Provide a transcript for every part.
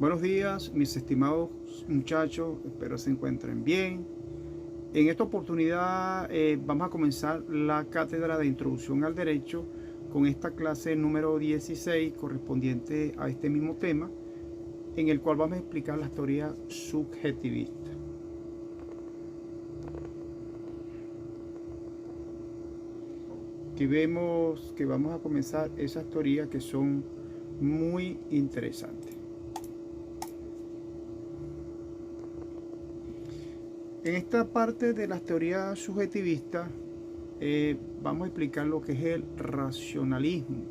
Buenos días, mis estimados muchachos, espero se encuentren bien. En esta oportunidad vamos a comenzar la cátedra de Introducción al Derecho con esta clase número 16 correspondiente a este mismo tema, en el cual vamos a explicar las teorías subjetivistas. Aquí vemos que vamos a comenzar esas teorías que son muy interesantes. En esta parte de las teorías subjetivistas vamos a explicar lo que es el racionalismo.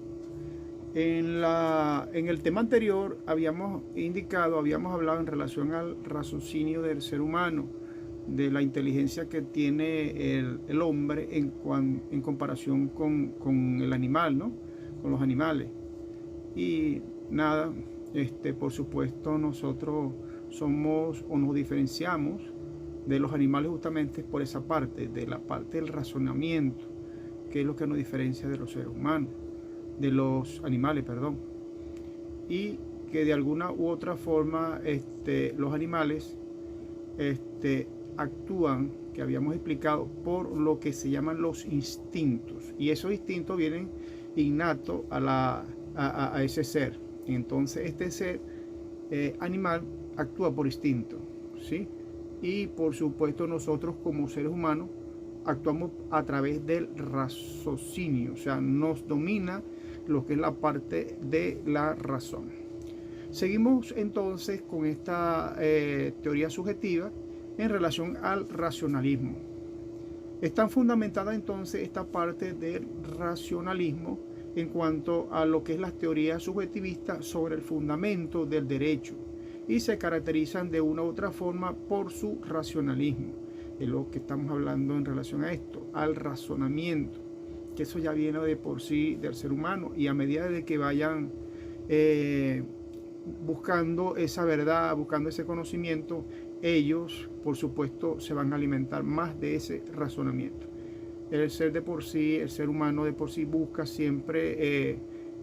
En el tema anterior habíamos hablado en relación al raciocinio del ser humano, de la inteligencia que tiene el hombre en comparación con el animal, ¿no? Con los animales. Y nada, por supuesto nosotros somos o nos diferenciamos de los animales justamente por esa parte, de la parte del razonamiento, que es lo que nos diferencia de los seres humanos, de los animales, perdón. Y que de alguna u otra forma los animales actúan, que habíamos explicado, por lo que se llaman los instintos. Y esos instintos vienen innatos a ese ser. Entonces este ser animal actúa por instinto, ¿sí? Y por supuesto nosotros como seres humanos actuamos a través del raciocinio, o sea, nos domina lo que es la parte de la razón. Seguimos entonces con esta teoría subjetiva en relación al racionalismo. Está fundamentada entonces esta parte del racionalismo en cuanto a lo que es las teorías subjetivistas sobre el fundamento del derecho, y se caracterizan de una u otra forma por su racionalismo. Es lo que estamos hablando en relación a esto, al razonamiento, que eso ya viene de por sí del ser humano, y a medida de que vayan buscando esa verdad, buscando ese conocimiento, ellos por supuesto se van a alimentar más de ese razonamiento. El ser de por sí, el ser humano de por sí busca siempre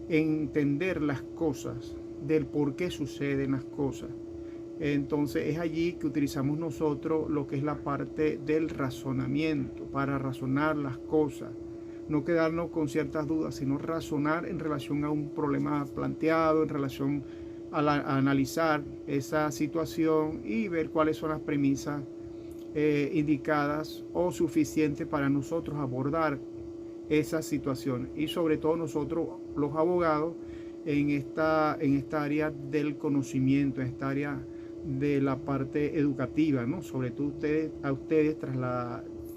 entender las cosas, del por qué suceden las cosas. Entonces es allí que utilizamos nosotros lo que es la parte del razonamiento, para razonar las cosas, no quedarnos con ciertas dudas, sino razonar en relación a un problema planteado, en relación a analizar esa situación y ver cuáles son las premisas indicadas o suficientes para nosotros abordar esa situación. Y sobre todo nosotros los abogados en esta área del conocimiento, en esta área de la parte educativa, ¿no? Sobre todo a ustedes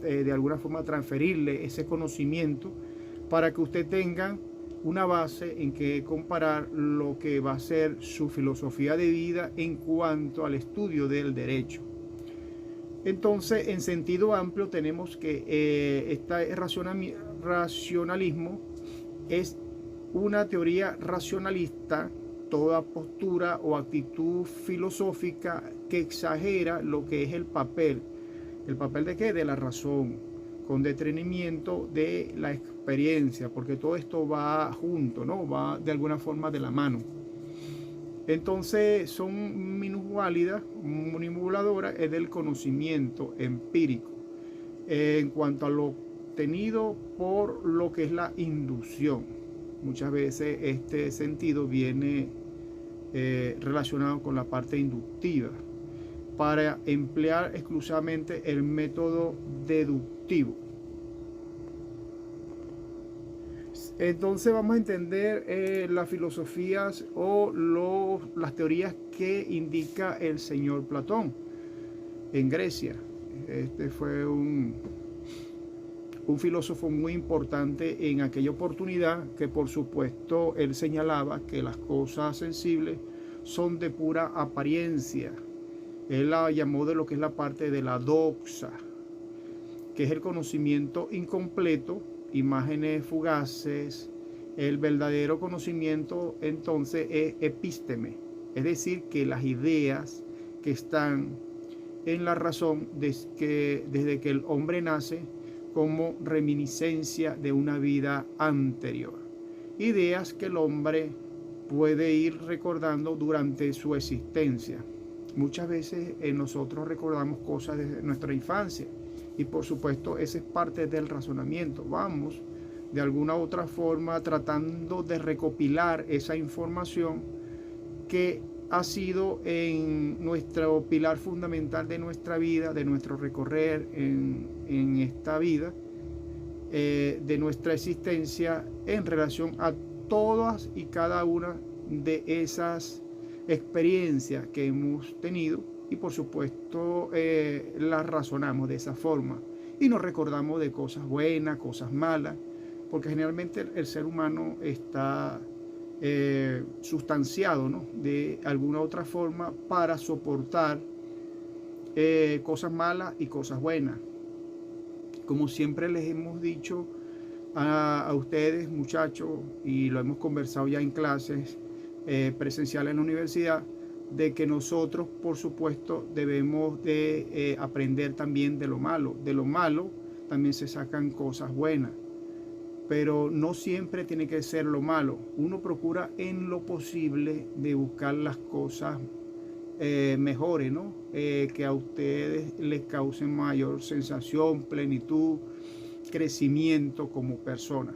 de alguna forma transferirle ese conocimiento para que usted tengan una base en que comparar lo que va a ser su filosofía de vida en cuanto al estudio del derecho. Entonces, en sentido amplio, tenemos que este racionalismo es una teoría racionalista, toda postura o actitud filosófica que exagera lo que es el papel. ¿El papel de qué? De la razón, con detrimento de la experiencia, porque todo esto va junto, ¿no? Va de alguna forma de la mano. Entonces son minusválidas, manipuladoras del conocimiento empírico en cuanto a lo obtenido por lo que es la inducción. Muchas veces este sentido viene relacionado con la parte inductiva, para emplear exclusivamente el método deductivo. Entonces vamos a entender las filosofías o las teorías que indica el señor Platón en Grecia. Este fue un filósofo muy importante en aquella oportunidad, que por supuesto él señalaba que las cosas sensibles son de pura apariencia. Él la llamó de lo que es la parte de la doxa, que es el conocimiento incompleto, imágenes fugaces. El verdadero conocimiento entonces es epísteme, es decir, que las ideas que están en la razón desde que el hombre nace como reminiscencia de una vida anterior. Ideas que el hombre puede ir recordando durante su existencia. Muchas veces nosotros recordamos cosas de nuestra infancia y por supuesto esa es parte del razonamiento. Vamos de alguna u otra forma tratando de recopilar esa información que ha sido en nuestro pilar fundamental de nuestra vida, de nuestro recorrer en esta vida, de nuestra existencia en relación a todas y cada una de esas experiencias que hemos tenido y por supuesto las razonamos de esa forma y nos recordamos de cosas buenas, cosas malas, porque generalmente el ser humano está sustanciado, ¿no?, de alguna otra forma para soportar cosas malas y cosas buenas. Como siempre les hemos dicho a ustedes, muchachos, y lo hemos conversado ya en clases presenciales en la universidad, de que nosotros, por supuesto, debemos de aprender también de lo malo. De lo malo también se sacan cosas buenas, pero no siempre tiene que ser lo malo. Uno procura en lo posible de buscar las cosas mejores, ¿no? Que a ustedes les causen mayor sensación, plenitud, crecimiento como persona.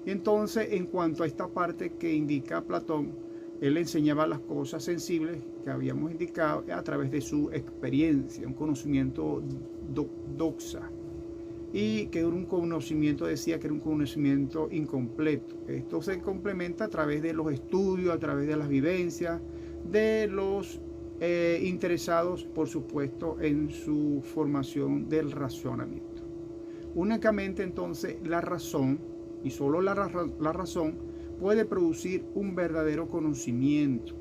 Y entonces, en cuanto a esta parte que indica Platón, él enseñaba las cosas sensibles que habíamos indicado a través de su experiencia, un conocimiento doxa, y que era un conocimiento, decía que era un conocimiento incompleto. Esto se complementa a través de los estudios, a través de las vivencias, de los interesados, por supuesto, en su formación del razonamiento. Únicamente entonces la razón, y solo la razón, puede producir un verdadero conocimiento,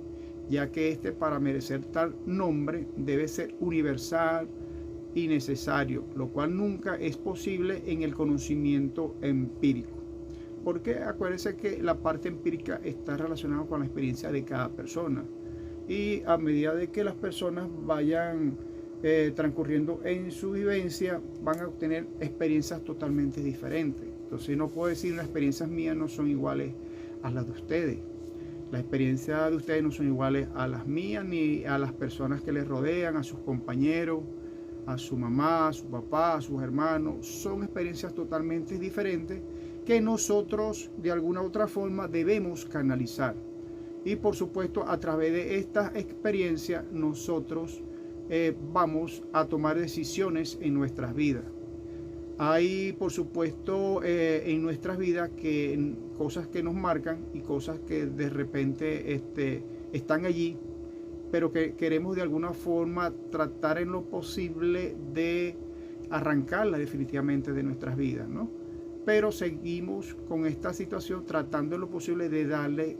ya que este, para merecer tal nombre, debe ser universal y necesario, lo cual nunca es posible en el conocimiento empírico. Porque acuérdense que la parte empírica está relacionada con la experiencia de cada persona. Y a medida de que las personas vayan transcurriendo en su vivencia, van a obtener experiencias totalmente diferentes. Entonces no puedo decir las experiencias mías no son iguales a las de ustedes. Las experiencias de ustedes no son iguales a las mías ni a las personas que les rodean, a sus compañeros, a su mamá, a su papá, a sus hermanos. Son experiencias totalmente diferentes que nosotros de alguna u otra forma debemos canalizar. Y por supuesto, a través de estas experiencias nosotros vamos a tomar decisiones en nuestras vidas. Hay, por supuesto, en nuestras vidas cosas que nos marcan y cosas que de repente están allí, pero que queremos de alguna forma tratar en lo posible de arrancarlas definitivamente de nuestras vidas, ¿no? Pero seguimos con esta situación tratando en lo posible de darle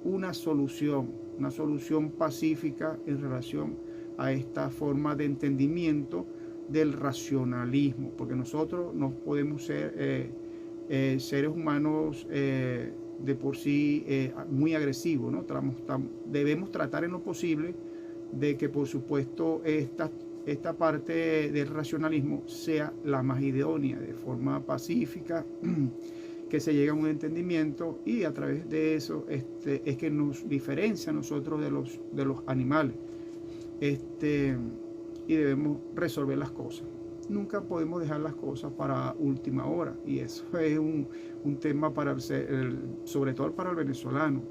una solución pacífica en relación a esta forma de entendimiento del racionalismo, porque nosotros no podemos ser seres humanos de por sí muy agresivos, ¿no? Debemos tratar en lo posible de que, por supuesto, esta parte del racionalismo sea la más idónea, de forma pacífica, que se llegue a un entendimiento, y a través de eso es que nos diferencia a nosotros de los animales, y debemos resolver las cosas. Nunca podemos dejar las cosas para última hora, y eso es un tema sobre todo para el venezolano.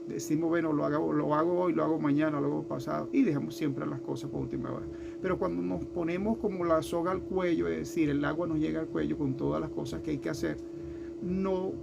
Decimos, bueno, lo hago hoy, lo hago mañana, lo hago pasado, y dejamos siempre las cosas por última hora. Pero cuando nos ponemos como la soga al cuello, es decir, el agua nos llega al cuello con todas las cosas que hay que hacer, no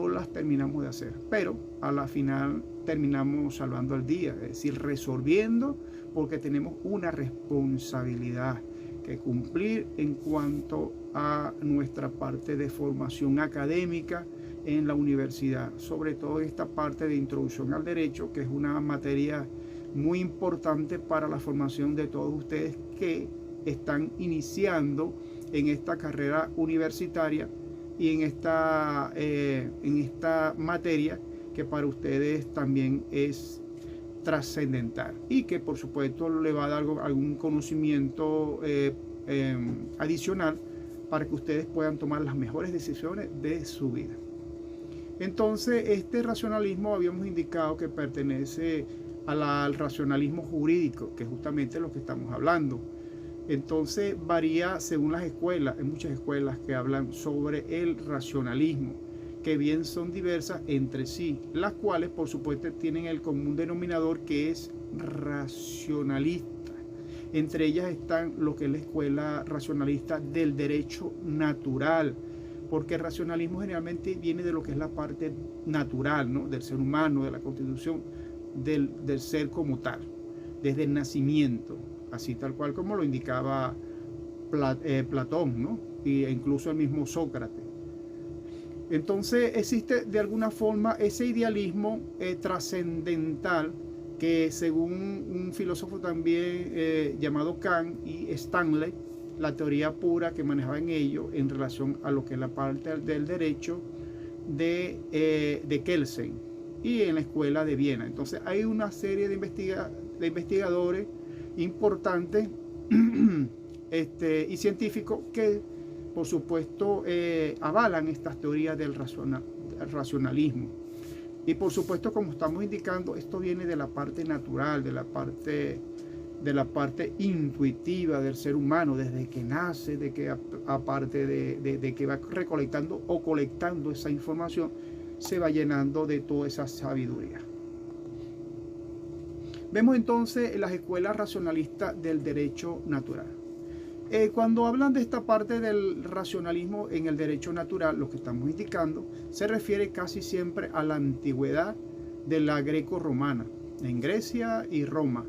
las terminamos de hacer, pero a la final terminamos salvando el día, es decir, resolviendo, porque tenemos una responsabilidad que cumplir en cuanto a nuestra parte de formación académica en la universidad, sobre todo esta parte de introducción al derecho, que es una materia muy importante para la formación de todos ustedes que están iniciando en esta carrera universitaria y en esta materia que para ustedes también es trascendental y que por supuesto le va a dar algún conocimiento adicional para que ustedes puedan tomar las mejores decisiones de su vida. Entonces, este racionalismo habíamos indicado que pertenece al racionalismo jurídico, que es justamente lo que estamos hablando. Entonces, varía según las escuelas. Hay muchas escuelas que hablan sobre el racionalismo, que bien son diversas entre sí, las cuales, por supuesto, tienen el común denominador que es racionalista. Entre ellas están lo que es la escuela racionalista del derecho natural, porque el racionalismo generalmente viene de lo que es la parte natural, ¿no? Del ser humano, de la constitución del ser como tal, desde el nacimiento, así tal cual como lo indicaba Platón, ¿no? E incluso el mismo Sócrates. Entonces existe de alguna forma ese idealismo trascendental que, según un filósofo también llamado Kant y Stanley, la teoría pura que manejaban ellos en relación a lo que es la parte del derecho de Kelsen y en la escuela de Viena. Entonces hay una serie de investigadores importantes y científicos que, por supuesto, avalan estas teorías del racionalismo. Y por supuesto, como estamos indicando, esto viene de la parte natural, de la parte intuitiva del ser humano, desde que nace, de que aparte de que va recolectando o colectando esa información, se va llenando de toda esa sabiduría. Vemos entonces las escuelas racionalistas del derecho natural. Cuando hablan de esta parte del racionalismo en el derecho natural, lo que estamos indicando se refiere casi siempre a la antigüedad de la greco-romana, en Grecia y Roma,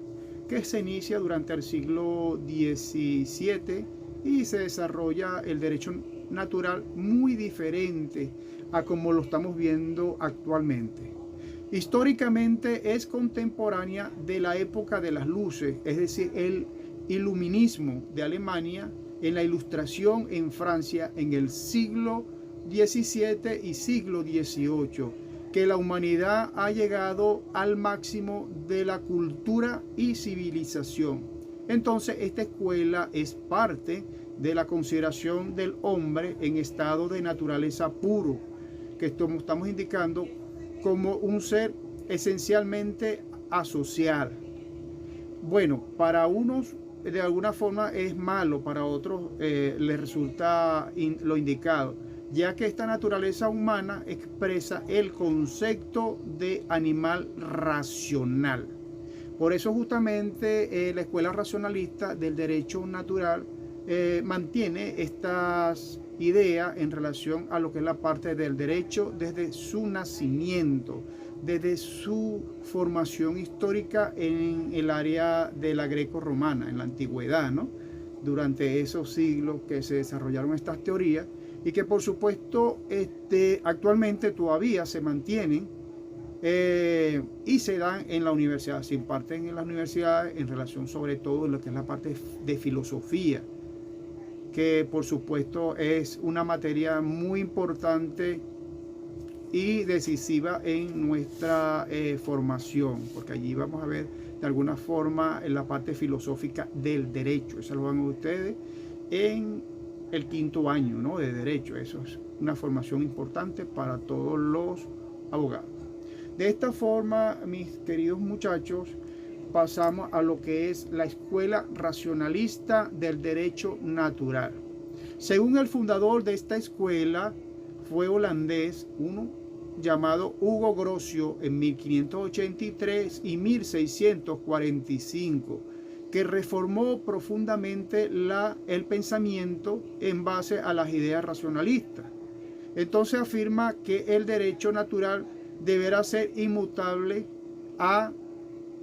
que se inicia durante el siglo XVII y se desarrolla el derecho natural muy diferente a como lo estamos viendo actualmente. Históricamente es contemporánea de la época de las luces, es decir, el iluminismo de Alemania, en la ilustración en Francia en el siglo XVII y siglo XVIII, que la humanidad ha llegado al máximo de la cultura y civilización. Entonces, esta escuela es parte de la consideración del hombre en estado de naturaleza puro, que estamos indicando como un ser esencialmente asocial. Bueno, para unos de alguna forma es malo, para otros les resulta lo indicado, ya que esta naturaleza humana expresa el concepto de animal racional. Por eso justamente la escuela racionalista del derecho natural mantiene estas ideas en relación a lo que es la parte del derecho desde su nacimiento, desde su formación histórica en el área de la greco-romana, en la antigüedad, ¿no? Durante esos siglos que se desarrollaron estas teorías y que, por supuesto, actualmente todavía se mantienen y se dan en la universidad, se imparten en las universidades en relación sobre todo en lo que es la parte de filosofía, que por supuesto es una materia muy importante y decisiva en nuestra formación, porque allí vamos a ver de alguna forma en la parte filosófica del derecho. Eso lo van a ver ustedes en el quinto año, ¿no?, de derecho. Eso es una formación importante para todos los abogados. De esta forma, mis queridos muchachos, pasamos a lo que es la escuela racionalista del derecho natural. Según el fundador de esta escuela, fue holandés, uno llamado Hugo Grocio, en 1583 y 1645, que reformó profundamente el pensamiento en base a las ideas racionalistas. Entonces afirma que el derecho natural deberá ser inmutable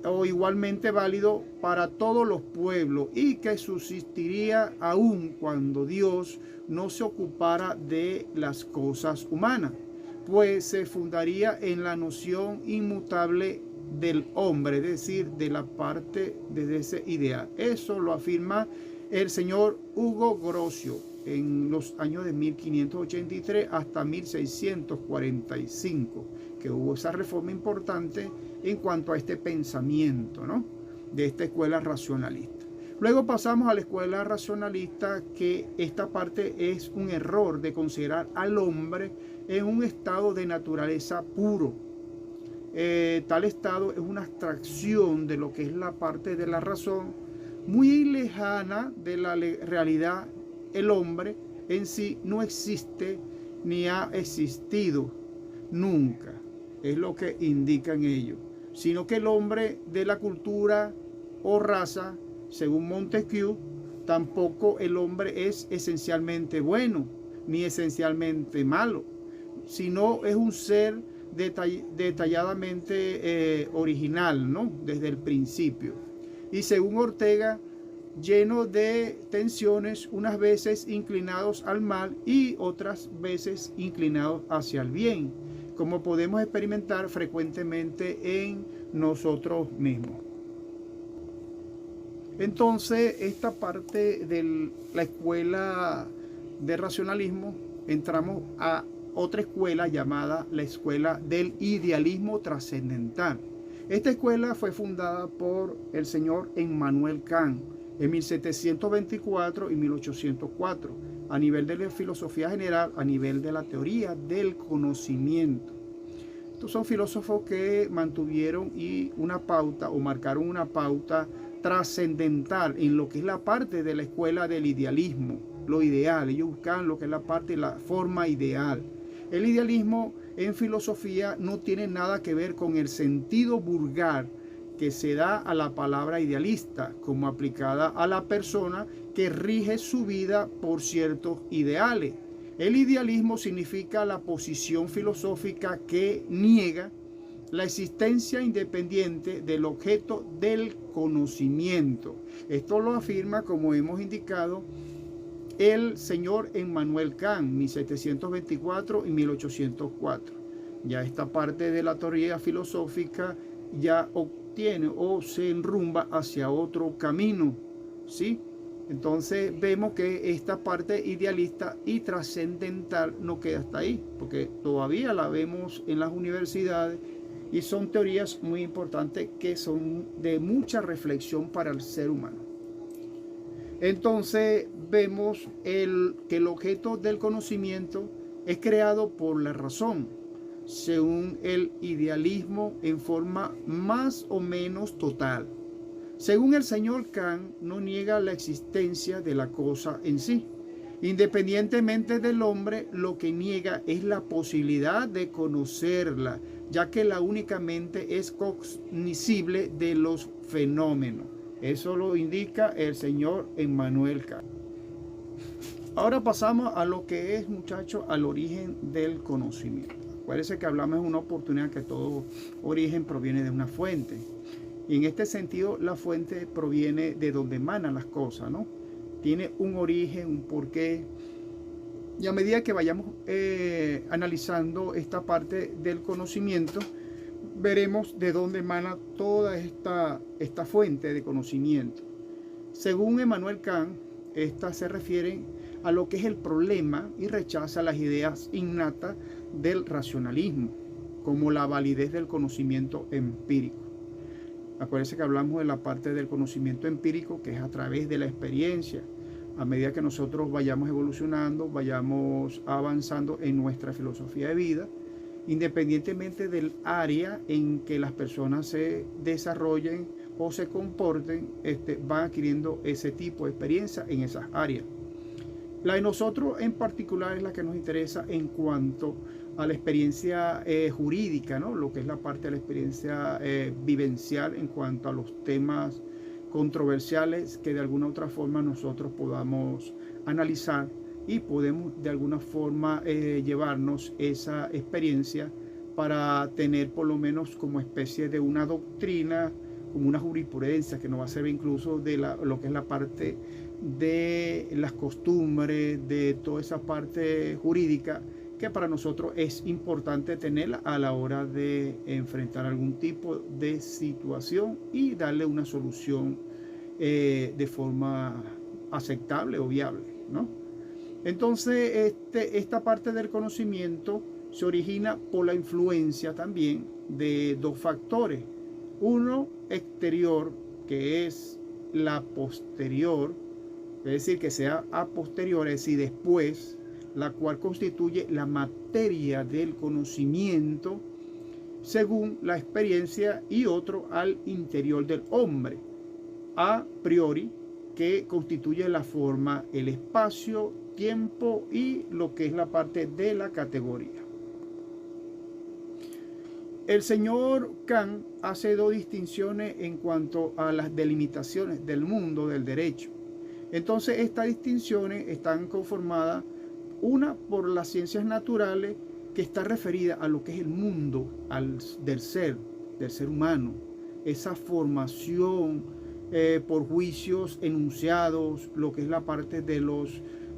o igualmente válido para todos los pueblos y que subsistiría aún cuando Dios no se ocupara de las cosas humanas, pues se fundaría en la noción inmutable del hombre, es decir, de la parte de ese ideal. Eso lo afirma el señor Hugo Grocio en los años de 1583 hasta 1645, que hubo esa reforma importante en cuanto a este pensamiento, ¿no?, de esta escuela racionalista. Luego pasamos a la escuela racionalista, que esta parte es un error de considerar al hombre en un estado de naturaleza puro. Tal estado es una abstracción de lo que es la parte de la razón, muy lejana de la realidad. El hombre en sí no existe ni ha existido nunca, es lo que indican ellos, sino que el hombre de la cultura o raza, según Montesquieu, tampoco el hombre es esencialmente bueno ni esencialmente malo, sino es un ser detalladamente original, ¿no? Desde el principio. Y según Ortega, lleno de tensiones, unas veces inclinados al mal y otras veces inclinados hacia el bien, como podemos experimentar frecuentemente en nosotros mismos. Entonces, esta parte de la escuela de racionalismo, entramos a otra escuela llamada la escuela del idealismo trascendental. Esta escuela fue fundada por el señor Immanuel Kant en 1724 y 1804, a nivel de la filosofía general, a nivel de la teoría del conocimiento. Estos son filósofos que mantuvieron una pauta o marcaron una pauta trascendental en lo que es la parte de la escuela del idealismo, lo ideal. Ellos buscan lo que es la parte, la forma ideal. El idealismo en filosofía no tiene nada que ver con el sentido vulgar que se da a la palabra idealista, como aplicada a la persona que rige su vida por ciertos ideales. El idealismo significa la posición filosófica que niega la existencia independiente del objeto del conocimiento. Esto lo afirma, como hemos indicado, el señor Immanuel Kant, 1724 y 1804. Ya esta parte de la teoría filosófica ya obtiene o se enrumba hacia otro camino, ¿sí? Entonces vemos que esta parte idealista y trascendental no queda hasta ahí, porque todavía la vemos en las universidades y son teorías muy importantes que son de mucha reflexión para el ser humano. Entonces vemos que el objeto del conocimiento es creado por la razón, según el idealismo, en forma más o menos total. Según el señor Kant, no niega la existencia de la cosa en sí. Independientemente del hombre, lo que niega es la posibilidad de conocerla, ya que la única mente es cognoscible de los fenómenos. Eso lo indica el señor Immanuel Kant. Ahora pasamos a lo que es, muchachos, al origen del conocimiento. Acuérdense que hablamos de una oportunidad, que todo origen proviene de una fuente. Y en este sentido, la fuente proviene de donde emanan las cosas, ¿no? Tiene un origen, un porqué. Y a medida que vayamos analizando esta parte del conocimiento, veremos de dónde emana toda esta fuente de conocimiento. Según Immanuel Kant, estas se refieren a lo que es el problema y rechaza las ideas innatas del racionalismo, como la validez del conocimiento empírico. Acuérdense que hablamos de la parte del conocimiento empírico, que es a través de la experiencia. A medida que nosotros vayamos evolucionando, vayamos avanzando en nuestra filosofía de vida, independientemente del área en que las personas se desarrollen o se comporten, van adquiriendo ese tipo de experiencia en esas áreas. La de nosotros en particular es la que nos interesa en cuanto a la experiencia jurídica, ¿no? Lo que es la parte de la experiencia vivencial en cuanto a los temas controversiales que de alguna u otra forma nosotros podamos analizar y podemos de alguna forma llevarnos esa experiencia para tener por lo menos como especie de una doctrina, como una jurisprudencia que nos va a servir incluso de lo que es la parte de las costumbres, de toda esa parte jurídica que para nosotros es importante tenerla a la hora de enfrentar algún tipo de situación y darle una solución de forma aceptable o viable, ¿no? Entonces, esta parte del conocimiento se origina por la influencia también de dos factores. Uno exterior, que es la posterior, es decir, que sea a posterior, es decir, después, la cual constituye la materia del conocimiento según la experiencia, y otro al interior del hombre, a priori, que constituye la forma, el espacio, tiempo y lo que es la parte de la categoría. El señor Kant hace dos distinciones en cuanto a las delimitaciones del mundo del derecho. Entonces, estas distinciones están conformadas, una por las ciencias naturales, que está referida a lo que es el mundo del ser humano, esa formación por juicios enunciados, lo que es la parte de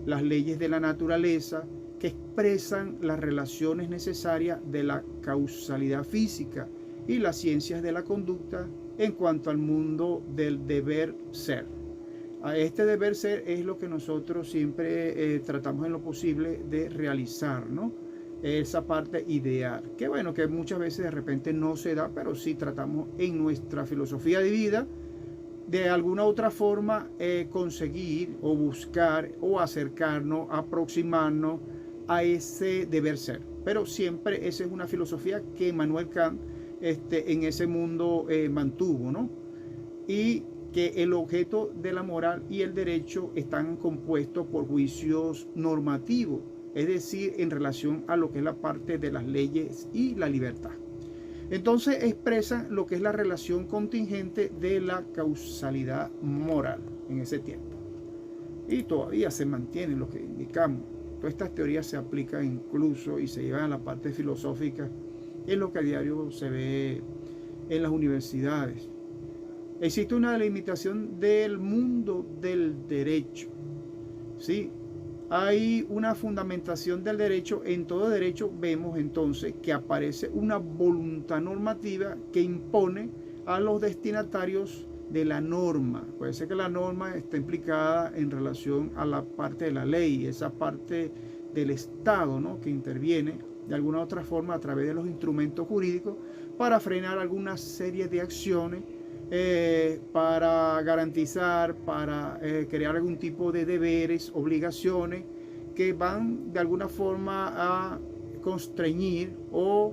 las leyes de la naturaleza, que expresan las relaciones necesarias de la causalidad física, y las ciencias de la conducta en cuanto al mundo del deber ser. A este deber ser es lo que nosotros siempre tratamos en lo posible de realizar, ¿no? Esa parte ideal, que bueno, que muchas veces de repente no se da, pero sí tratamos en nuestra filosofía de vida de alguna otra forma conseguir o buscar o acercarnos, aproximarnos a ese deber ser. Pero siempre esa es una filosofía que Immanuel Kant en ese mundo mantuvo, ¿no? Y que el objeto de la moral y el derecho están compuestos por juicios normativos, es decir, en relación a lo que es la parte de las leyes y la libertad. Entonces expresan lo que es la relación contingente de la causalidad moral en ese tiempo. Y todavía se mantiene lo que indicamos. Todas estas teorías se aplican incluso y se llevan a la parte filosófica, en lo que a diario se ve en las universidades. Existe una delimitación del mundo del derecho, ¿sí? Hay una fundamentación del derecho. En todo derecho vemos entonces que aparece una voluntad normativa que impone a los destinatarios de la norma. Puede ser que la norma esté implicada en relación a la parte de la ley, esa parte del Estado, ¿no?, que interviene de alguna u otra forma a través de los instrumentos jurídicos para frenar alguna serie de acciones, para garantizar, para crear algún tipo de deberes, obligaciones que van de alguna forma a constreñir o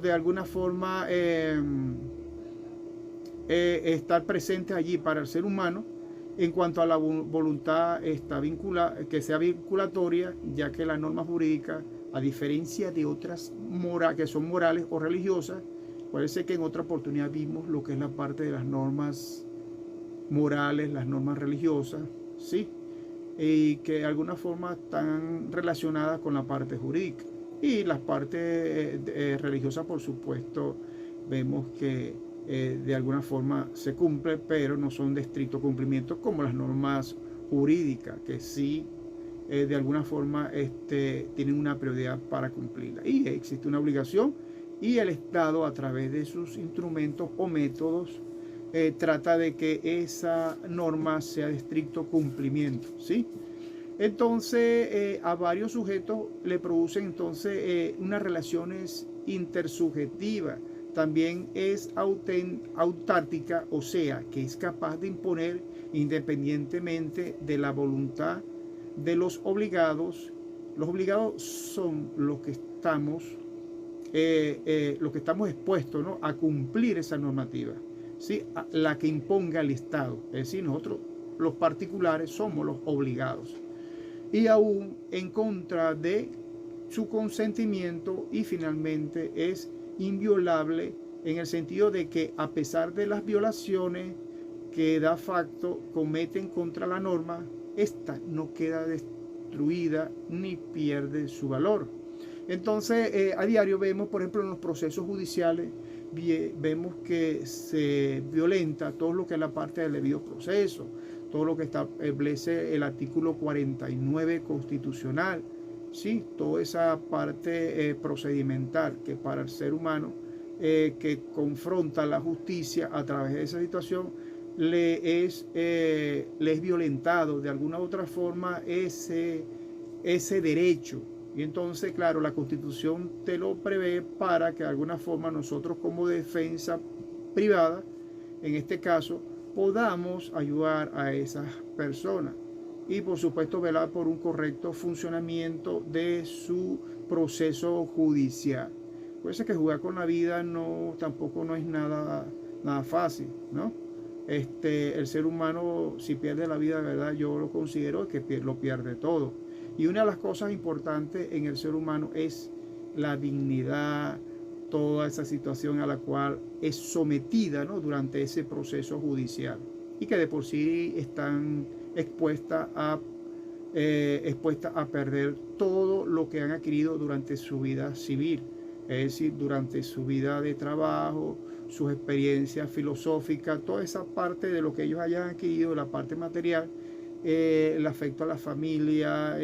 de alguna forma estar presentes allí para el ser humano. En cuanto a la voluntad está que sea vinculatoria, ya que la norma jurídica, a diferencia de otras que son morales o religiosas, parece que en otra oportunidad vimos lo que es la parte de las normas morales, las normas religiosas, ¿sí? Y que de alguna forma están relacionadas con la parte jurídica. Y las partes religiosas, por supuesto, vemos que de alguna forma se cumple, pero no son de estricto cumplimiento como las normas jurídicas, que sí de alguna forma tienen una prioridad para cumplirla. Y existe una obligación, y el Estado, a través de sus instrumentos o métodos, trata de que esa norma sea de estricto cumplimiento, ¿sí? Entonces, a varios sujetos le producen entonces unas relaciones intersubjetivas. También es autártica, o sea, que es capaz de imponer independientemente de la voluntad de los obligados. Los obligados son los que estamos expuestos, ¿no?, a cumplir esa normativa, ¿sí?, la que imponga el Estado. Es decir, nosotros los particulares somos los obligados, y aún en contra de su consentimiento, y finalmente es inviolable en el sentido de que, a pesar de las violaciones que da facto cometen contra la norma, esta no queda destruida ni pierde su valor. Entonces, a diario vemos, por ejemplo, en los procesos judiciales, vemos que se violenta todo lo que es la parte del debido proceso, todo lo que establece el artículo 49 constitucional, ¿sí? Toda esa parte procedimental que para el ser humano que confronta la justicia a través de esa situación, le es violentado de alguna u otra forma ese derecho. Y entonces, claro, la Constitución te lo prevé para que de alguna forma nosotros, como defensa privada, en este caso, podamos ayudar a esas personas. Y por supuesto velar por un correcto funcionamiento de su proceso judicial. Por eso es que jugar con la vida tampoco no es nada fácil, ¿no? El ser humano, si pierde la vida, de verdad, yo lo considero que lo pierde todo. Y una de las cosas importantes en el ser humano es la dignidad, toda esa situación a la cual es sometida, ¿no?, durante ese proceso judicial, y que de por sí están expuestas a perder todo lo que han adquirido durante su vida civil, es decir, durante su vida de trabajo, sus experiencias filosóficas, toda esa parte de lo que ellos hayan adquirido, la parte material, el afecto a la familia,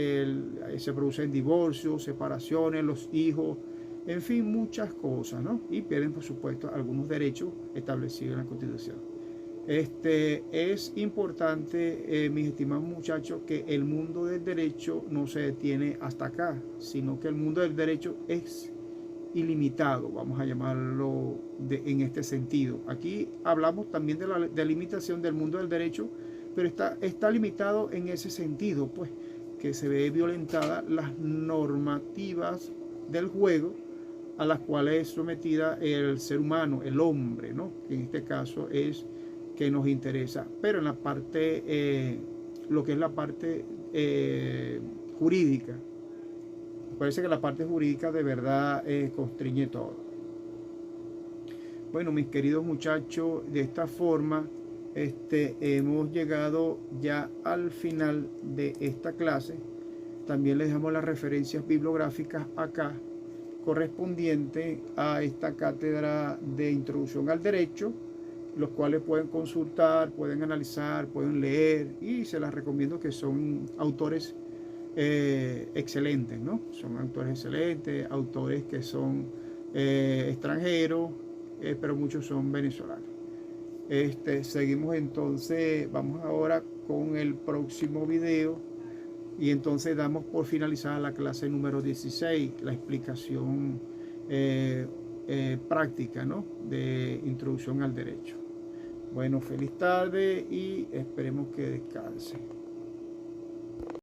se producen divorcios, separaciones, los hijos, en fin, muchas cosas, ¿no? Y pierden, por supuesto, algunos derechos establecidos en la Constitución. Es importante, mis estimados muchachos, que el mundo del derecho no se detiene hasta acá, sino que el mundo del derecho es ilimitado, vamos a llamarlo en este sentido. Aquí hablamos también de la delimitación del mundo del derecho, pero está limitado en ese sentido, pues, que se ve violentada las normativas del juego a las cuales es sometida el ser humano, el hombre, ¿no?, que en este caso es que nos interesa. Pero en la parte, lo que es la parte jurídica, parece que la parte jurídica de verdad constriñe todo. Bueno, mis queridos muchachos, de esta forma hemos llegado ya al final de esta clase. También les dejamos las referencias bibliográficas acá, correspondiente a esta cátedra de Introducción al Derecho, los cuales pueden consultar, pueden analizar, pueden leer, y se las recomiendo, que son autores excelentes, ¿no? Son autores excelentes, autores que son extranjeros, pero muchos son venezolanos. Seguimos entonces, vamos ahora con el próximo video, y entonces damos por finalizada la clase número 16, la explicación práctica, ¿no?, de Introducción al Derecho. Bueno, feliz tarde y esperemos que descansen.